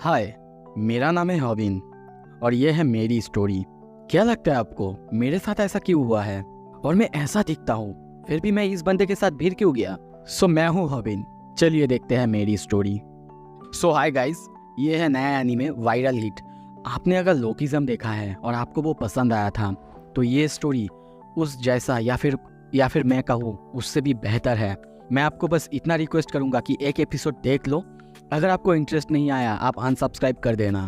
हाय, मेरा नाम है हॉबिन और ये है मेरी स्टोरी। क्या लगता है आपको मेरे साथ ऐसा क्यों हुआ है और मैं ऐसा दिखता हूँ फिर भी मैं इस बंदे के साथ भिड़ क्यों गया? मैं हूँ हॉबिन। चलिए देखते हैं मेरी स्टोरी। हाय गाइस, ये है नया एनीमे वायरल हिट। आपने अगर लोकिज्म देखा है और आपको वो पसंद आया था तो ये स्टोरी उस जैसा या फिर मैं कहूँ उससे भी बेहतर है। मैं आपको बस इतना रिक्वेस्ट करूँगा कि एक एपिसोड देख लो। अगर आपको इंटरेस्ट नहीं आया आप अनसब्सक्राइब कर देना।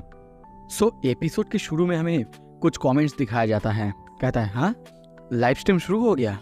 एपिसोड के शुरू में हमें कुछ कमेंट्स दिखाया जाता है। कहता है हाँ लाइव स्ट्रीम शुरू हो गया।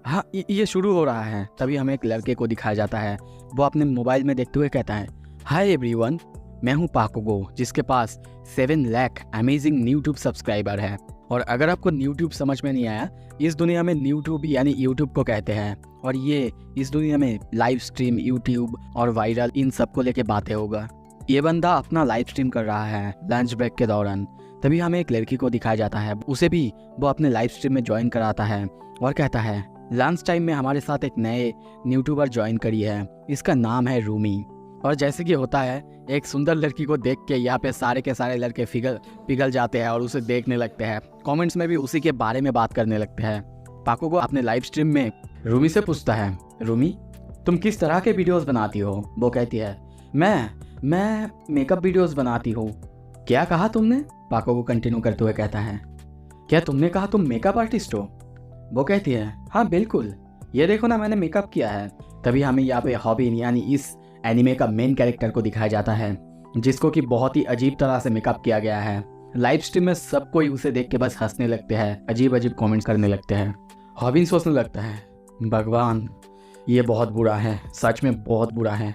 हाँ ये शुरू हो रहा है। तभी हमें एक लड़के को दिखाया जाता है। वो अपने मोबाइल में देखते हुए कहता है हाय एवरीवन, मैं हूँ पाकुगो जिसके पास 7 लाख अमेजिंग यूट्यूब सब्सक्राइबर है। और अगर आपको यूट्यूब समझ में नहीं आया, इस दुनिया में यूट्यूब यानी यूट्यूब को कहते हैं और ये इस दुनिया में लाइव स्ट्रीम, यूट्यूब और वायरल इन सब को लेके बातें होगा। ये बंदा अपना लाइव स्ट्रीम कर रहा है लंच ब्रेक के दौरान। तभी हमें एक लड़की को दिखाया जाता है, उसे भी वो अपने लाइव स्ट्रीम में ज्वाइन कराता है और कहता है लंच टाइम में हमारे साथ एक नए यूट्यूबर ज्वाइन करी है, इसका नाम है रूमी। और जैसे कि होता है एक सुंदर लड़की को देख के यहाँ पे सारे के सारे लड़के पिघल जाते हैं और उसे देखने लगते हैं। कमेंट्स में भी उसी के बारे में बात करने लगते हैं। पाकुगो अपने लाइव स्ट्रीम में रूमी से पूछता है रूमी तुम किस तरह के वीडियोस बनाती हो? वो कहती है मैं मेकअप वीडियोस बनाती हूँ। क्या कहा तुमने? पाकुगो कंटिन्यू करते हुए कहता है क्या तुमने कहा तुम मेकअप आर्टिस्ट हो? वो कहती है हाँ बिल्कुल, ये देखो ना मैंने मेकअप किया है। तभी हमें यहाँ पे हॉबिन यानी इस एनिमे का मेन कैरेक्टर को दिखाया जाता है जिसको कि बहुत ही अजीब तरह से मेकअप किया गया है। लाइव स्ट्रीम में सब कोई उसे देख के बस हंसने लगते हैं, अजीब अजीब कमेंट्स करने लगते हैं। हॉबिन सोचने लगता है भगवान ये बहुत बुरा है, सच में बहुत बुरा है।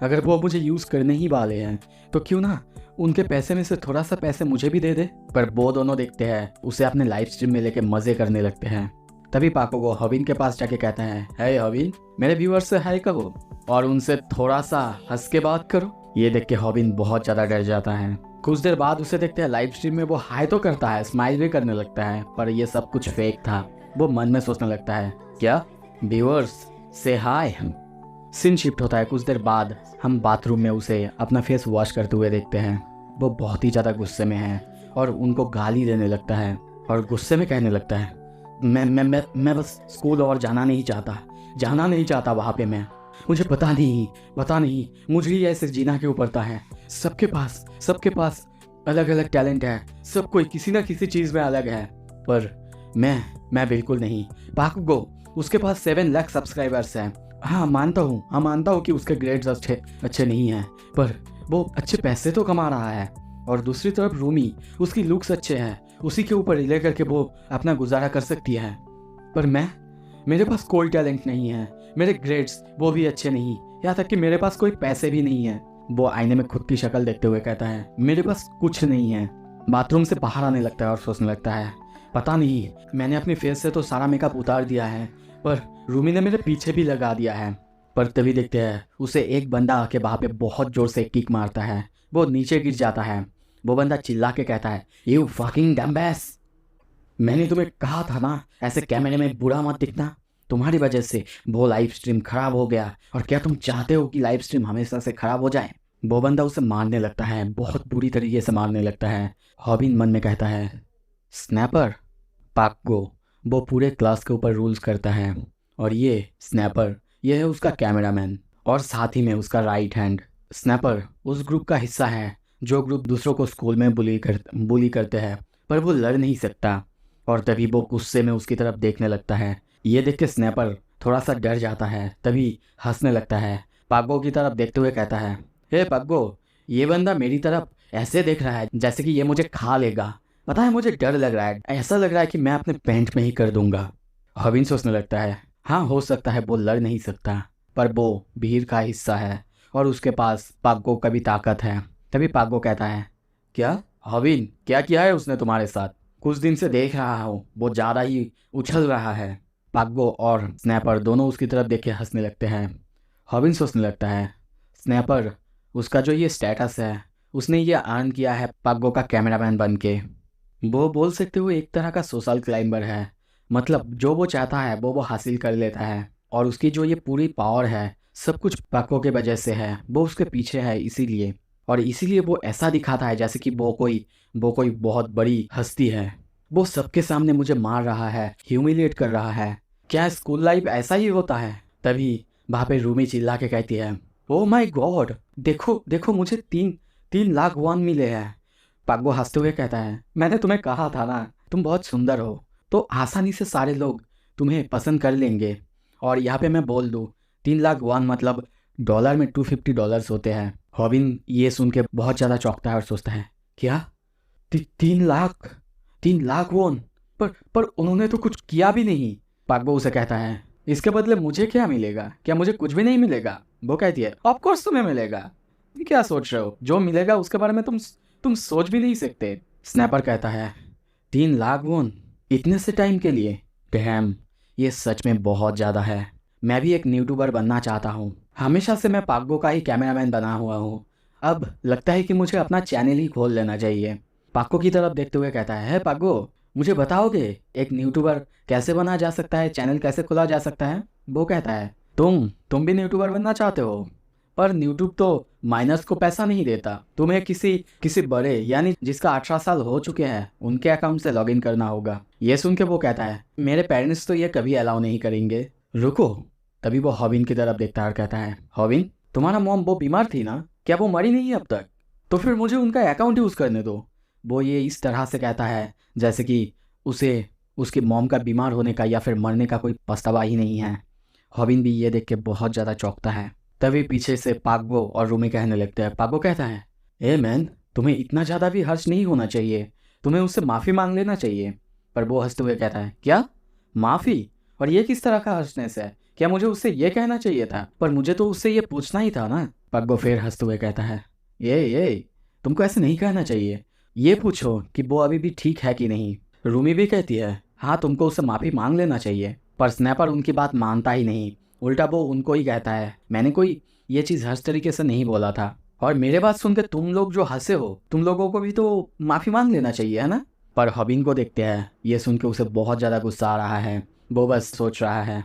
अगर वो मुझे यूज़ करने ही वाले हैं तो क्यों ना उनके पैसे में से थोड़ा सा पैसे मुझे भी दे दे। पर वो दोनों देखते हैं उसे अपने लाइव स्ट्रीम में लेके मज़े करने लगते हैं। तभी पाकुगो हॉबिन के पास जाके कहते हैं हे हॉबिन, मेरे व्यूअर्स से हाय कहो और उनसे थोड़ा सा हंस के बात करो। ये देख के हॉबिन बहुत ज़्यादा डर जाता है। कुछ देर बाद उसे देखते हैं लाइव स्ट्रीम में वो हाय तो करता है, स्माइल भी करने लगता है, पर ये सब कुछ फेक था। वो मन में सोचने लगता है क्या व्यूअर्स से हाय। सीन शिफ्ट होता है। कुछ देर बाद हम बाथरूम में उसे अपना फेस वॉश करते हुए देखते हैं। वो बहुत ही ज़्यादा गुस्से में है और उनको गाली देने लगता है और गुस्से में कहने लगता है मैं बस स्कूल और जाना नहीं चाहता वहाँ पे। मुझे पता नहीं मुझे ही ऐसे जीना क्यों पड़ता है। सबके पास अलग अलग टैलेंट है, सब कोई किसी ना किसी चीज़ में अलग है, पर मैं बिल्कुल नहीं। पाकुगो उसके पास 7 लाख सब्सक्राइबर्स हैं। हाँ मानता हूँ कि उसके ग्रेड्स अच्छे नहीं हैं, पर वो अच्छे पैसे तो कमा रहा है। और दूसरी तरफ रूमी, उसकी लुक्स अच्छे हैं, उसी के ऊपर रिले करके वो अपना गुजारा कर सकती है। पर मेरे पास कोई टैलेंट नहीं है, मेरे ग्रेड्स वो भी अच्छे नहीं, यहाँ तक कि मेरे पास कोई पैसे भी नहीं है। वो आईने में खुद की शक्ल देखते हुए कहता है मेरे पास कुछ नहीं है। बाथरूम से बाहर आने लगता है और सोचने लगता है पता नहीं, मैंने अपने फेस से तो सारा मेकअप उतार दिया है, पर रूमी ने मेरे पीछे भी लगा दिया है। पर तभी देखते हैं उसे एक बंदा आके वहाँ पे बहुत जोर से किक मारता है। वो नीचे गिर जाता है। वो बंदा चिल्ला के कहता है यू फकिंग डम्बैस, मैंने तुम्हें कहा था ना ऐसे कैमरे में बुरा मत दिखना। तुम्हारी वजह से वो लाइव स्ट्रीम खराब हो गया, और क्या तुम चाहते हो कि लाइव स्ट्रीम हमेशा से खराब हो जाए? वो बंदा उसे मारने लगता है, बहुत बुरी तरीके से मारने लगता है। हॉबिन मन में कहता है स्नैपर। पाकुगो वो पूरे क्लास के ऊपर रूल्स करता है और ये स्नैपर ये है उसका कैमरामैन और साथ ही में उसका राइट हैंड। स्नैपर उस ग्रुप का हिस्सा है जो ग्रुप दूसरों को स्कूल में बुली करते हैं, पर वो लड़ नहीं सकता। और तभी वो गुस्से में उसकी तरफ देखने लगता है। ये देख के स्नैपर थोड़ा सा डर जाता है, तभी हंसने लगता है। पाकुगो की तरफ देखते हुए कहता है हे पाकुगो, ये बंदा मेरी तरफ ऐसे देख रहा है जैसे कि ये मुझे खा लेगा। पता है मुझे डर लग रहा है, ऐसा लग रहा है कि मैं अपने पैंट में ही कर दूंगा। हॉबिन सोचने लगता है हाँ हो सकता है वो लड़ नहीं सकता, पर वो भीड़ का हिस्सा है और उसके पास पाकुगो का भी ताकत है। तभी पाकुगो कहता है क्या हॉबिन, क्या किया है उसने तुम्हारे साथ? कुछ दिन से देख रहा हूँ वो ज़्यादा ही उछल रहा है। पाकुगो और स्नैपर दोनों उसकी तरफ देख के हंसने लगते हैं। हॉबिन सोचने लगता है स्नैपर उसका जो ये स्टेटस है उसने ये अर्न किया है पाकुगो का कैमरामैन बन के। वो बोल सकते हो एक तरह का सोशल क्लाइंबर है, मतलब जो वो चाहता है वो हासिल कर लेता है। और उसकी जो ये पूरी पावर है सब कुछ पाकुगो के वजह से है, वो उसके पीछे है इसीलिए। और इसीलिए वो ऐसा दिखाता है जैसे कि वो कोई बहुत बड़ी हस्ती है। वो सबके सामने मुझे मार रहा है, ह्यूमिलिएट कर रहा है। क्या स्कूल लाइफ ऐसा ही होता है? तभी वहाँ पे रूमी चिल्ला के कहती है, ओ माय गॉड, देखो देखो, मुझे 3 लाख वॉन मिले हैं। पाग्बो हंसते हुए कहता है, मैंने तुम्हें कहा था ना, तुम बहुत सुंदर हो, तो आसानी से सारे लोग तुम्हें पसंद कर लेंगे। और यहाँ पे मैं बोल दूँ, 3 लाख वॉन मतलब डॉलर में $250 होते हैं। हॉबिन ये सुन के बहुत ज़्यादा चौंकता है और सोचता है, क्या 3 लाख, 3 लाख वॉन? पर उन्होंने तो कुछ किया भी नहीं। पाग्बो उसे कहता है, इसके बदले मुझे क्या मिलेगा? क्या मुझे कुछ भी नहीं मिलेगा? वो कहती है, ऑफ कोर्स तुम्हें मिलेगा। तुम क्या सोच रहे हो? जो मिलेगा उसके बारे में तुम सोच भी नहीं सकते। स्नैपर कहता है, 3 लाख वॉन इतने से टाइम के लिए? डैम, ये सच में बहुत ज़्यादा है। मैं भी एक यूट्यूबर बनना चाहता हूँ। हमेशा से मैं पाग्बो का ही कैमरामैन बना हुआ हूँ। अब लगता है कि मुझे अपना चैनल ही खोल लेना चाहिए। पाग्बो की तरफ देखते हुए कहता है, पाग्बो, मुझे बताओगे एक यूट्यूबर कैसे बना जा सकता है, चैनल कैसे खोला जा सकता है? वो कहता है, तुम भी यूट्यूबर बनना चाहते हो, पर यूट्यूब तो माइनर्स को पैसा नहीं देता। तुम्हें किसी बड़े यानी जिसका 18 साल हो चुके हैं उनके अकाउंट से लॉगिन करना होगा। ये सुन के वो कहता है, मेरे पेरेंट्स तो ये कभी अलाउ नहीं करेंगे। रुको। तभी वो हॉबिन की तरफ देखता है और कहता है, हॉबिन, तुम्हारा मॉम वो बीमार थी ना, क्या वो मरी नहीं अब तक? तो फिर मुझे उनका अकाउंट यूज़ करने दो। वो ये इस तरह से कहता है जैसे कि उसे उसकी मॉम का बीमार होने का या फिर मरने का कोई पछतावा ही नहीं है। हॉबिन भी ये देख के बहुत ज़्यादा चौंकता है। तभी पीछे से पाग्बो और रूमी कहने लगते हैं। पाग्बो कहता है, ए मैन, तुम्हें इतना ज़्यादा भी हर्ष नहीं होना चाहिए, तुम्हें उससे माफ़ी मांग लेना चाहिए। पर वो हंसते हुए कहता है, क्या माफ़ी? और ये किस तरह का हर्षनेस है? क्या मुझे उससे ये कहना चाहिए था? पर मुझे तो उससे ये पूछना ही था ना। पाग्बो फिर हंसते हुए कहता है, ये तुमको ऐसे नहीं कहना चाहिए, ये पूछो कि वो अभी भी ठीक है कि नहीं। रूमी भी कहती है, हाँ, तुमको उससे माफ़ी मांग लेना चाहिए। पर स्नैपर उनकी बात मानता ही नहीं, उल्टा वो उनको ही कहता है, मैंने कोई ये चीज़ हर तरीके से नहीं बोला था। और मेरे बात सुनकर तुम लोग जो हंसे हो, तुम लोगों को भी तो माफ़ी मांग लेना चाहिए, है ना? पर हॉबिन को देखते हैं, ये सुन के उसे बहुत ज़्यादा गुस्सा आ रहा है। वो बस सोच रहा है,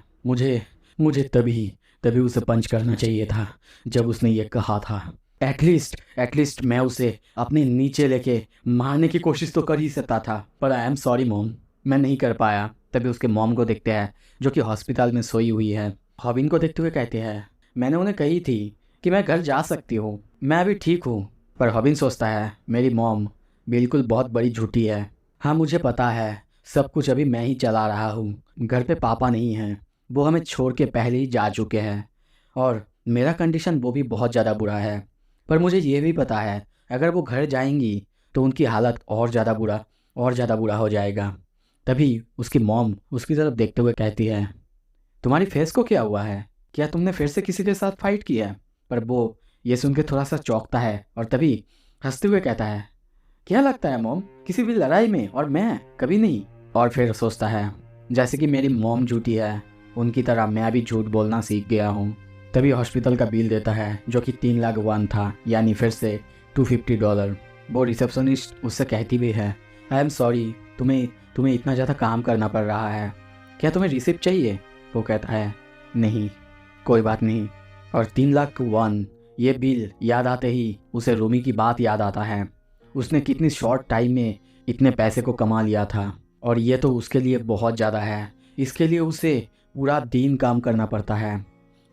मुझे तभी उसे पंच करना चाहिए था जब उसने ये कहा था। एटलीस्ट मैं उसे अपने नीचे लेके मारने की कोशिश तो कर ही सकता था। पर आई एम सॉरी मॉम, मैं नहीं कर पाया। तभी उसके मॉम को देखते हैं जो कि हॉस्पिटल में सोई हुई है। हॉबिन को देखते हुए कहते हैं, मैंने उन्हें कही थी कि मैं घर जा सकती हूँ, मैं अभी ठीक हूँ। पर हॉबिन सोचता है, मेरी मॉम बिल्कुल बहुत बड़ी झूठी है। हाँ, मुझे पता है, सब कुछ अभी मैं ही चला रहा हूँ। घर पे पापा नहीं हैं, वो हमें छोड़ के पहले ही जा चुके हैं। और मेरा कंडीशन वो भी बहुत ज़्यादा बुरा है। पर मुझे ये भी पता है, अगर वो घर जाएंगी तो उनकी हालत और ज़्यादा बुरा हो जाएगा। तभी उसकी मॉम उसकी तरफ देखते हुए कहती है, तुम्हारी फेस को क्या हुआ है? क्या तुमने फिर से किसी के साथ फाइट की है? पर वो ये सुन के थोड़ा सा चौंकता है और तभी हंसते हुए कहता है, क्या लगता है मॉम, किसी भी लड़ाई में? और मैं कभी नहीं। और फिर सोचता है, जैसे कि मेरी मॉम झूठी है, उनकी तरह मैं भी झूठ बोलना सीख गया हूँ। तभी हॉस्पिटल का बिल देता है जो कि 3 लाख 1 था, यानी फिर से $250। वो रिसेप्शनिस्ट उससे कहती भी है, आई एम सॉरी, तुम्हें इतना ज़्यादा काम करना पड़ रहा है, क्या तुम्हें रिसिप्ट चाहिए? वो कहता है, नहीं, कोई बात नहीं। और 3 लाख 1 ये बिल याद आते ही उसे रूमी की बात याद आता है। उसने कितनी शॉर्ट टाइम में इतने पैसे को कमा लिया था, और ये तो उसके लिए बहुत ज़्यादा है। इसके लिए उसे पूरा दिन काम करना पड़ता है,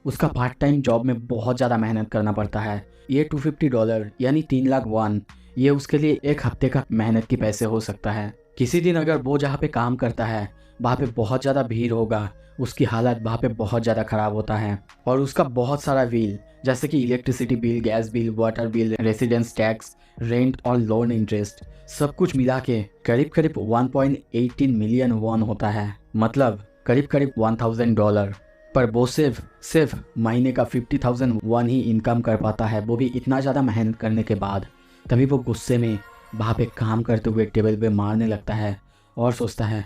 उसका पार्ट टाइम जॉब में बहुत ज़्यादा मेहनत करना पड़ता है। ये $250 यानी 3 लाख 1 ये उसके लिए एक हफ्ते का मेहनत के पैसे हो सकता है। किसी दिन अगर वो जहाँ पे काम करता है वहाँ पे बहुत ज़्यादा भीड़ होगा, उसकी हालत वहाँ पे बहुत ज़्यादा ख़राब होता है। और उसका बहुत सारा बिल, जैसे कि electricity bill, gas bill, water bill, residence tax, rent और लोन इंटरेस्ट, सब कुछ मिला के करीब करीब 1.18 मिलियन वॉन होता है, मतलब करीब करीब $1000। पर वो सिर्फ महीने का 50,000 वॉन ही इनकम कर पाता है, वो भी इतना ज़्यादा मेहनत करने के बाद। तभी वो गुस्से में वहाँ पे काम करते हुए टेबल पे मारने लगता है और सोचता है,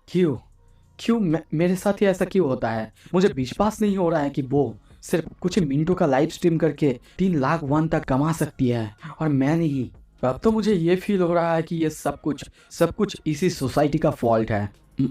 क्यों मेरे साथ ही ऐसा क्यों होता है? मुझे विश्वास नहीं हो रहा है कि वो सिर्फ कुछ मिनटों का लाइव स्ट्रीम करके 3 लाख 1 तक कमा सकती है और मैं नहीं। अब तो मुझे ये फील हो रहा है कि ये सब कुछ इसी सोसाइटी का फॉल्ट है।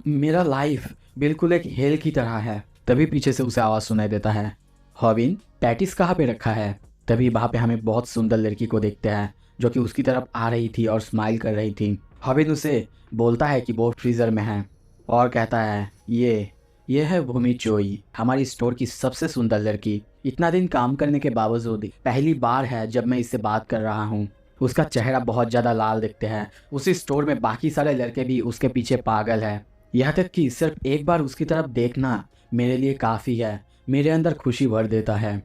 मेरा लाइफ बिल्कुल एक हेल की तरह है। तभी पीछे से उसे आवाज़ सुनाई देता है, हॉबिन, पैटिस कहाँ पे रखा है? तभी वहाँ पे हमें बहुत सुंदर लड़की को देखते हैं जो कि उसकी तरफ आ रही थी और स्माइल कर रही थी। हॉबिन उसे बोलता है कि वो फ्रीज़र में है और कहता है ये है भूमि चोई, हमारी स्टोर की सबसे सुंदर लड़की। इतना दिन काम करने के बावजूद पहली बार है जब मैं इससे बात कर रहा हूँ। उसका चेहरा बहुत ज़्यादा लाल दिखते हैं। उसी स्टोर में बाकी सारे लड़के भी उसके पीछे पागल है। यहाँ तक कि सिर्फ एक बार उसकी तरफ देखना मेरे लिए काफ़ी है, मेरे अंदर खुशी भर देता है।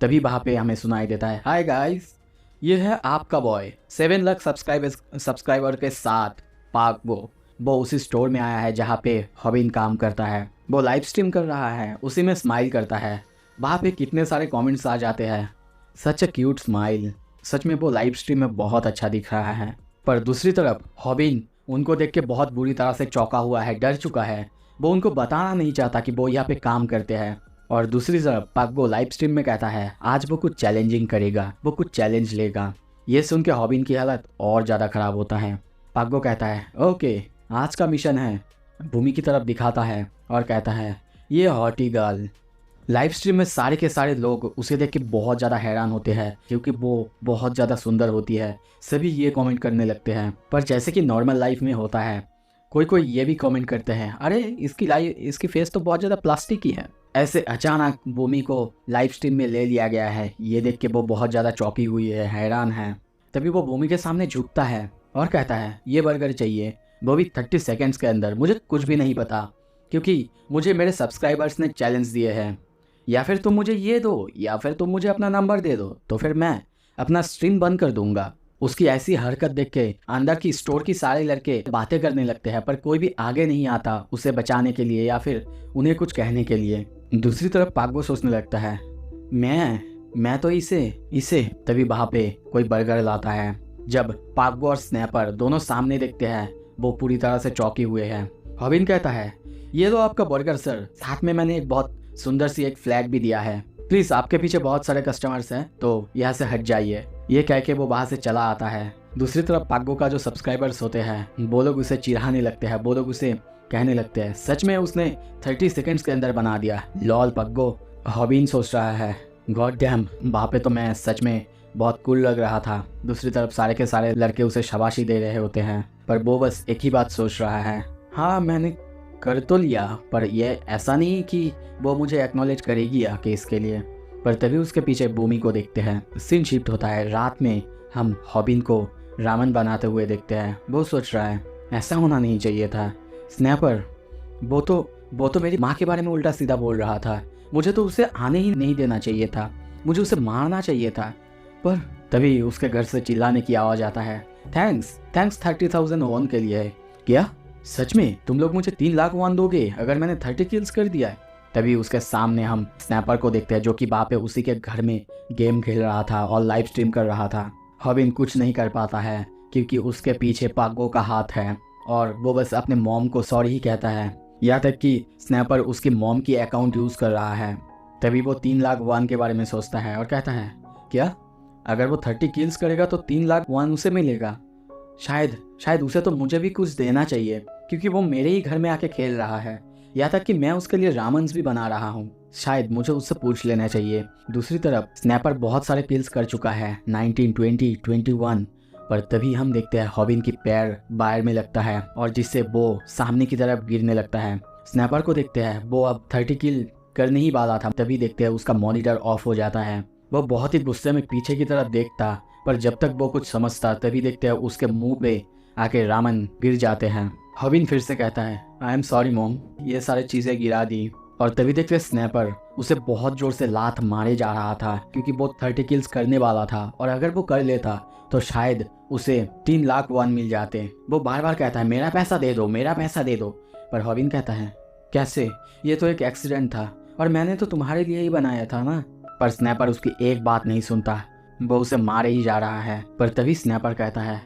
तभी वहाँ पे हमें सुनाई देता है, हाय गाइस, ये है आपका बॉय 7 लाख सब्सक्राइबर के साथ पाक। वो उसी स्टोर में आया है जहाँ पे हॉबिन काम करता है। वो लाइव स्ट्रीम कर रहा है, उसी में स्माइल करता है। वहाँ पे कितने सारे कमेंट्स आ जाते हैं, सच अ क्यूट स्माइल। सच में वो लाइव स्ट्रीम में बहुत अच्छा दिख रहा है। पर दूसरी तरफ हॉबिन उनको देख के बहुत बुरी तरह से चौंका हुआ है, डर चुका है। वो उनको बताना नहीं चाहता कि वो यहाँ पे काम करते हैं। और दूसरी तरफ पागबो लाइव स्ट्रीम में कहता है आज वो कुछ चैलेंजिंग करेगा, वो कुछ चैलेंज लेगा। ये सुन के हॉबिन की हालत और ज़्यादा ख़राब होता है। पागबो कहता है ओके, आज का मिशन है। भूमि की तरफ दिखाता है और कहता है ये हॉटी गर्ल। लाइव स्ट्रीम में सारे के सारे लोग उसे देख के बहुत ज़्यादा हैरान होते हैं क्योंकि वो बहुत ज़्यादा सुंदर होती है। सभी ये कमेंट करने लगते हैं। पर जैसे कि नॉर्मल लाइफ में होता है, कोई ये भी कमेंट करते हैं, अरे इसकी फेस तो बहुत ज़्यादा प्लास्टिक ही है। ऐसे अचानक भूमि को लाइव स्ट्रीम में ले लिया गया है। ये देख के वो बहुत ज़्यादा चौंकी हुई है, हैरान है। तभी वो भूमि के सामने झुकता है और कहता है ये बर्गर चाहिए, वो भी 30 सेकेंड्स के अंदर। मुझे कुछ भी नहीं पता क्योंकि मुझे मेरे सब्सक्राइबर्स ने चैलेंज दिए हैं। या फिर तुम मुझे ये दो या फिर तुम मुझे अपना नंबर दे दो, तो फिर मैं अपना स्ट्रीम बंद कर दूंगा। उसकी ऐसी हरकत देख के अंदर की स्टोर की सारे लड़के बातें करने लगते हैं, पर कोई भी आगे नहीं आता उसे बचाने के लिए या फिर उन्हें कुछ कहने के लिए। दूसरी तरफ पागबो सोचने लगता है मैं तो इसे तभी वहाँ पे कोई बर्गर लाता है। जब पागबो और स्नैपर दोनों सामने देखते हैं, वो पूरी तरह से चौंके हुए हैं। हॉबिन कहता है ये लो आपका बर्गर सर, साथ में मैंने एक बहुत सुंदर सी एक फ्लैग भी दिया है। प्लीज आपके पीछे बहुत सारे कस्टमर्स हैं तो यहाँ से हट जाइए। ये कह के वो वहाँ से चला आता है। दूसरी तरफ पागबो का जो सब्सक्राइबर्स होते हैं वो लोग उसे चिढ़ाने लगते हैं। वो लोग उसे कहने लगते हैं सच में उसने 30 सेकंड्स के अंदर बना दिया, लॉल पागबो। हॉबिन सोच रहा है गॉड डैम, वहाँ पे तो मैं सच में बहुत कूल लग रहा था। दूसरी तरफ सारे के सारे लड़के उसे शाबाशी दे रहे होते हैं, पर वो बस एक ही बात सोच रहा है, हाँ मैंने कर तो लिया, पर यह ऐसा नहीं कि वो मुझे एक्नॉलेज करेगी आके इसके लिए। पर तभी उसके पीछे भूमि को देखते हैं। सीन शिफ्ट होता है, रात में हम हॉबिन को रामन बनाते हुए देखते हैं। वो सोच रहा है ऐसा होना नहीं चाहिए था। स्नैपर वो तो मेरी माँ के बारे में उल्टा सीधा बोल रहा था, मुझे तो उसे आने ही नहीं देना चाहिए था, मुझे उसे मारना चाहिए था। पर तभी उसके घर से चिल्लाने की आवाज़ आता है, थैंक्स 30,000 वॉन के लिए। क्या सच में तुम लोग मुझे 3 लाख वॉन दोगे अगर मैंने 30 किल्स कर दिया है? तभी उसके सामने हम स्नैपर को देखते हैं जो कि वहाँ पे उसी के घर में गेम खेल रहा था और लाइव स्ट्रीम कर रहा था। हॉबिन कुछ नहीं कर पाता है क्योंकि उसके पीछे पागबो का हाथ है और वो बस अपने मॉम को सॉरी ही कहता है। यहाँ तक कि स्नैपर उसकी मॉम की अकाउंट यूज़ कर रहा है। तभी वो 3 लाख वॉन के बारे में सोचता है और कहता है क्या अगर वो 30 किल्स करेगा तो 3 लाख वॉन उसे मिलेगा? शायद उसे तो मुझे भी कुछ देना चाहिए क्योंकि वो मेरे ही घर में आके खेल रहा है। यहाँ तक कि मैं उसके लिए रामन्स भी बना रहा हूँ, शायद मुझे उससे पूछ लेना चाहिए। दूसरी तरफ स्नैपर बहुत सारे किल्स कर चुका है, 19, 20, 21। पर तभी हम देखते हैं हॉबिन की पैर बाहर में लगता है और जिससे वो सामने की तरफ गिरने लगता है। स्नैपर को देखते हैं वो अब 30 किल करने ही वाला था, तभी देखते हैं उसका मॉनिटर ऑफ हो जाता है। वो बहुत ही गुस्से में पीछे की तरफ देखता, पर जब तक वो कुछ समझता तभी देखते हैं उसके मुंह पे आके रामन गिर जाते हैं। हॉबिन फिर से कहता है आई एम सॉरी मॉम, ये सारी चीज़ें गिरा दी। और तभी देखते हैं स्नैपर उसे बहुत जोर से लात मारे जा रहा था क्योंकि वो 30 किल्स करने वाला था और अगर वो कर लेता तो शायद उसे 3 लाख वॉन मिल जाते। वो बार बार कहता है मेरा पैसा दे दो, मेरा पैसा दे दो। पर हॉबिन कहता है कैसे, ये तो एक एक्सीडेंट था और मैंने तो तुम्हारे लिए ही बनाया था ना। पर स्नैपर उसकी एक बात नहीं सुनता, वो उसे मारे ही जा रहा है। पर तभी स्नैपर कहता है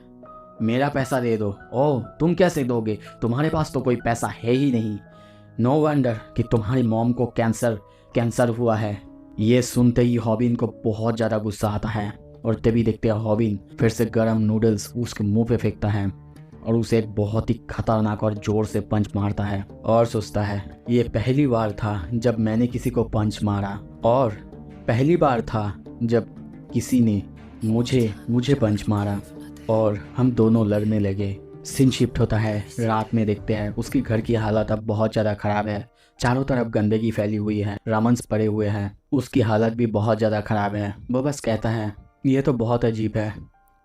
मेरा पैसा दे दो। ओह तुम कैसे दोगे, तुम्हारे पास तो कोई पैसा है ही नहीं। नो वंडर कि तुम्हारी मॉम को कैंसर हुआ है। ये सुनते ही हॉबिन को बहुत ज़्यादा गुस्सा आता है और तभी देखते हैं हॉबिन फिर से गरम नूडल्स उसके मुंह पे फेंकता है और उसे एक बहुत ही खतरनाक और जोर से पंच मारता है और सोचता है ये पहली बार था जब मैंने किसी को पंच मारा और पहली बार था जब किसी ने मुझे मुझे पंच मारा और हम दोनों लड़ने लगे। सीन शिफ्ट होता है, रात में देखते हैं उसकी घर की हालत अब बहुत ज़्यादा ख़राब है। चारों तरफ गंदगी फैली हुई है, रामन्स पड़े हुए हैं, उसकी हालत भी बहुत ज़्यादा ख़राब है। वो बस कहता है ये तो बहुत अजीब है।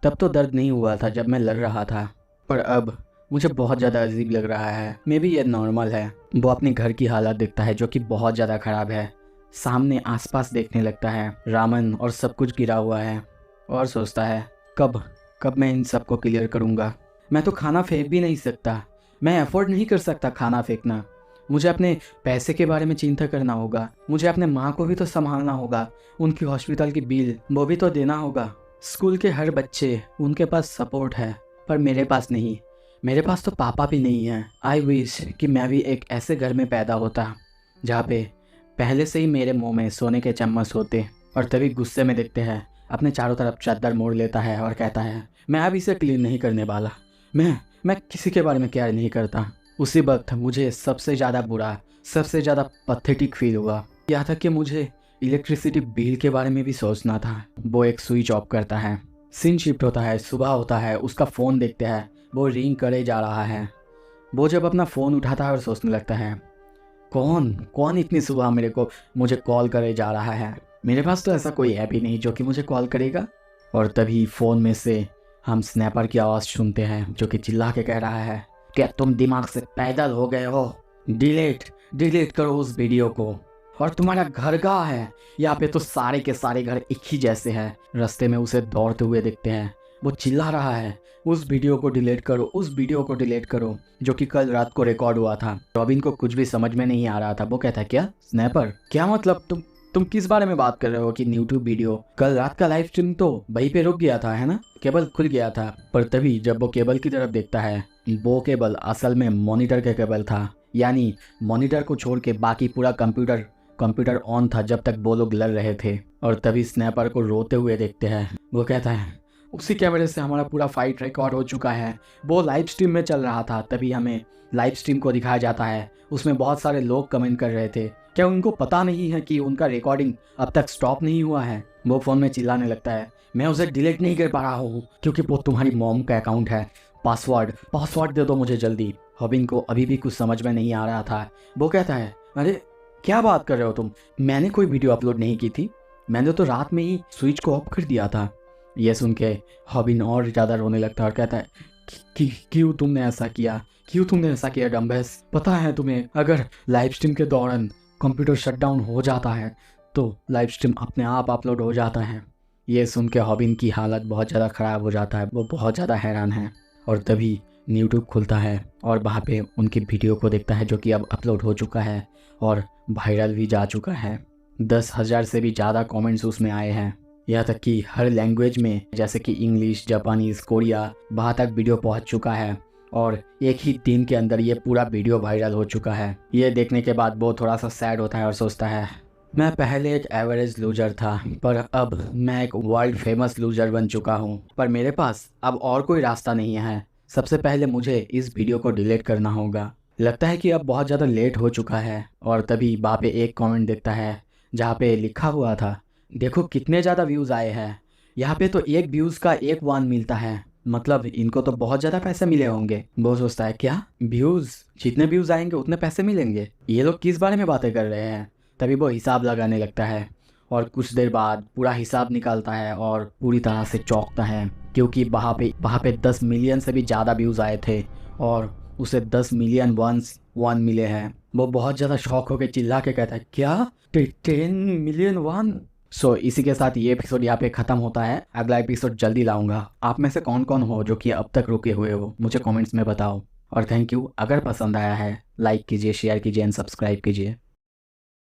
तब तो दर्द नहीं हुआ था जब मैं लड़ रहा था, पर अब मुझे बहुत ज़्यादा अजीब लग रहा है। मे बी ये नॉर्मल है। वो अपने घर की हालत देखता है जो कि बहुत ज़्यादा ख़राब है। सामने आसपास देखने लगता है, रामन और सब कुछ गिरा हुआ है और सोचता है कब कब मैं इन सबको क्लियर करूँगा। मैं तो खाना फेंक भी नहीं सकता, मैं अफोर्ड नहीं कर सकता खाना फेंकना। मुझे अपने पैसे के बारे में चिंता करना होगा, मुझे अपने माँ को भी तो संभालना होगा, उनकी हॉस्पिटल की बिल वो भी तो देना होगा। स्कूल के हर बच्चे उनके पास सपोर्ट है, पर मेरे पास नहीं। मेरे पास तो पापा भी नहीं है। आई विश कि मैं भी एक ऐसे घर में पैदा होता जहाँ पे पहले से ही मेरे मुंह में सोने के चम्मच होते। और तभी गुस्से में देखते हैं अपने चारों तरफ चादर मोड़ लेता है और कहता है मैं अब इसे क्लीन नहीं करने वाला, मैं किसी के बारे में केयर नहीं करता। उसी वक्त मुझे सबसे ज़्यादा बुरा, सबसे ज़्यादा पैथेटिक फील हुआ। यह था कि मुझे इलेक्ट्रिसिटी बिल के बारे में भी सोचना था। वो एक स्विच ऑफ करता है, सीन शिफ्ट होता है, सुबह होता है, उसका फ़ोन देखते हैं, वो रिंग करे जा रहा है। वो जब अपना फ़ोन उठाता है और सोचने लगता है कौन कौन इतनी सुबह मुझे कॉल करे जा रहा है। मेरे पास तो ऐसा कोई ऐप ही नहीं जो कि मुझे कॉल करेगा। और तभी फ़ोन में से हम स्नैपर की आवाज़ सुनते हैं जो कि चिल्ला के कह रहा है क्या तुम दिमाग से पैदल हो गए हो? डिलीट करो उस वीडियो को। और तुम्हारा घर कहाँ है? यहाँ पे तो सारे के सारे घर एक ही जैसे हैं। रास्ते में उसे दौड़ते हुए देखते हैं, वो चिल्ला रहा है उस वीडियो को डिलीट करो, उस वीडियो को डिलीट करो, जो कि कल रात को रिकॉर्ड हुआ था। रॉबिन को कुछ भी समझ में नहीं आ रहा था। वो कहता है क्या स्नैपर? क्या मतलब तुम किस बारे में बात कर रहे हो कि यूट्यूब वीडियो? कल रात का लाइव स्ट्रीम तो वहीं पे रुक गया था, है ना? केबल खुल गया था। पर तभी जब वो केबल की तरफ देखता है, वो केबल असल में मॉनिटर का केबल था। यानी मॉनिटर को छोड़ के बाकी पूरा कंप्यूटर ऑन था जब तक वो लोग लड़ रहे थे। और तभी स्नैपर को रोते हुए देखते हैं। वो कहता है उसी कैमरे से हमारा पूरा फाइट रिकॉर्ड हो चुका है, वो लाइव स्ट्रीम में चल रहा था। तभी हमें लाइव स्ट्रीम को दिखाया जाता है, उसमें बहुत सारे लोग कमेंट कर रहे थे। क्या उनको पता नहीं है कि उनका रिकॉर्डिंग अब तक स्टॉप नहीं हुआ है? वो फ़ोन में चिल्लाने लगता है मैं उसे डिलीट नहीं कर पा रहा हूँ क्योंकि वो तुम्हारी मॉम का अकाउंट है। पासवर्ड दे दो मुझे जल्दी। हॉबिन को अभी भी कुछ समझ में नहीं आ रहा था। वो कहता है अरे क्या बात कर रहे हो तुम? मैंने कोई वीडियो अपलोड नहीं की थी, मैंने तो रात में ही स्विच को ऑफ कर दिया था। ये सुन के हॉबिन और ज़्यादा रोने लगता है और कहता है क्यों तुमने ऐसा किया डम्बेस? पता है तुम्हें अगर लाइव स्ट्रीम के दौरान कंप्यूटर शटडाउन हो जाता है तो लाइव स्ट्रीम अपने आप अपलोड हो जाता है। ये सुन के हॉबिन की हालत बहुत ज़्यादा ख़राब हो जाता है। वो बहुत ज़्यादा हैरान है। और तभी यूट्यूब खुलता है और वहाँ पे उनकी वीडियो को देखता है जो कि अब अपलोड हो चुका है और वायरल भी जा चुका है। 10,000 से भी ज़्यादा कमेंट्स उसमें आए हैं। यहाँ तक कि हर लैंग्वेज में, जैसे कि इंग्लिश, जापानीज़, कोरिया, वहाँ तक वीडियो पहुँच चुका है। और एक ही दिन के अंदर ये पूरा वीडियो वायरल हो चुका है। ये देखने के बाद वो थोड़ा सा सैड होता है और सोचता है मैं पहले एक एवरेज लूजर था, पर अब मैं एक वर्ल्ड फेमस लूजर बन चुका हूँ। पर मेरे पास अब और कोई रास्ता नहीं है। सबसे पहले मुझे इस वीडियो को डिलीट करना होगा। लगता है कि अब बहुत ज़्यादा लेट हो चुका है। और तभी वहाँ पे एक कमेंट देखता है जहाँ पे लिखा हुआ था देखो कितने ज़्यादा व्यूज़ आए हैं। यहाँ पे तो एक व्यूज़ का 1 वॉन मिलता है, मतलब इनको तो बहुत ज़्यादा पैसे मिले होंगे। वो सोचता है क्या व्यूज़? जितने व्यूज़ आएंगे उतने पैसे मिलेंगे? ये लोग किस बारे में बातें कर रहे हैं? तभी वो हिसाब लगाने लगता है और कुछ देर बाद पूरा हिसाब निकालता है और पूरी तरह से चौंकता है क्योंकि वहाँ पे 10 मिलियन से भी ज़्यादा व्यूज़ आए थे और उसे 10 मिलियन वन मिले हैं। वो बहुत ज़्यादा शॉक होकर चिल्ला के कहता है क्या 10 मिलियन वन? इसी के साथ ये एपिसोड यहाँ पे ख़त्म होता है। अगला एपिसोड जल्दी लाऊंगा। आप में से कौन कौन हो जो कि अब तक रुके हुए हो मुझे कमेंट्स में बताओ। और थैंक यू। अगर पसंद आया है लाइक कीजिए, शेयर कीजिए एंड सब्सक्राइब कीजिए।